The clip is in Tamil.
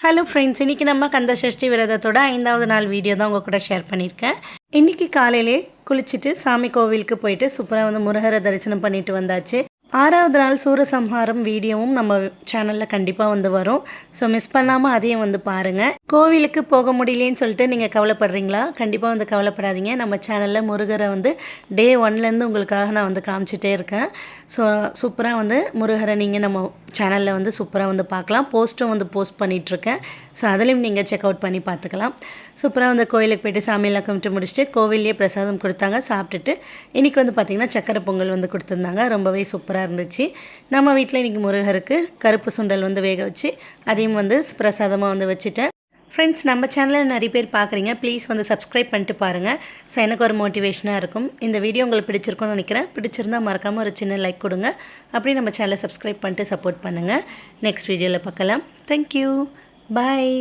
ஹலோ ஃப்ரெண்ட்ஸ், இன்றைக்கி நம்ம கந்த சஷ்டி விரதத்தோட 5வது நாள் வீடியோ தான் உங்கள் கூட ஷேர் பண்ணியிருக்கேன். இன்றைக்கி காலையிலே குளிச்சுட்டு சாமி கோவிலுக்கு போயிட்டு சூப்பராக முருகரை தரிசனம் பண்ணிட்டு வந்தாச்சு. 6வது நாள் சூரசம்ஹாரம் வீடியோவும் நம்ம சேனலில் கண்டிப்பாக வரும். ஸோ மிஸ் பண்ணாமல் அதையும் பாருங்கள். கோவிலுக்கு போக முடியலேன்னு சொல்லிட்டு நீங்கள் கவலைப்படுறீங்களா? கண்டிப்பாக கவலைப்படாதீங்க. நம்ம சேனலில் முருகரை டே 1லேருந்து உங்களுக்காக நான் காமிச்சிட்டே இருக்கேன். ஸோ சூப்பராக முருகரை நீங்கள் நம்ம சேனலில் சூப்பராக பார்க்கலாம். போஸ்ட்டும் போஸ்ட் பண்ணிகிட்ருக்கேன். ஸோ அதிலையும் நீங்கள் செக் அவுட் பண்ணி பார்த்துக்கலாம். சூப்பராக கோவிலுக்கு போய்ட்டு சாமியெல்லாம் கும்பிட்டு முடிச்சுட்டு கோவில்லையே பிரசாதம் கொடுத்தாங்க. சாப்பிட்டுட்டு இன்றைக்கி பார்த்திங்கன்னா சக்கரை பொங்கல் கொடுத்துருந்தாங்க. ரொம்பவே சூப்பராக இருந்துச்சு. நம்ம வீட்டில் இன்றைக்கி முருகருக்கு கருப்பு சுண்டல் வேக வச்சு அதையும் பிரசாதமாக வச்சுட்டேன். ஃப்ரெண்ட்ஸ், நம்ம சேனலில் நிறைய பேர் பார்க்குறீங்க. ப்ளீஸ் சப்ஸ்கிரைப் பண்ணிட்டு பாருங்கள். ஸோ எனக்கு ஒரு மோட்டிவேஷனாக இருக்கும். இந்த வீடியோ உங்களுக்கு பிடிச்சிருக்கும்னு நினைக்கிறேன். பிடிச்சிருந்தால் மறக்காமல் ஒரு சின்ன லைக் கொடுங்க. அப்படியே நம்ம சேனலை சப்ஸ்கிரைப் பண்ணிட்டு சப்போர்ட் பண்ணுங்கள். நெக்ஸ்ட் வீடியோவில் பார்க்கலாம். தேங்க்யூ. பாய்.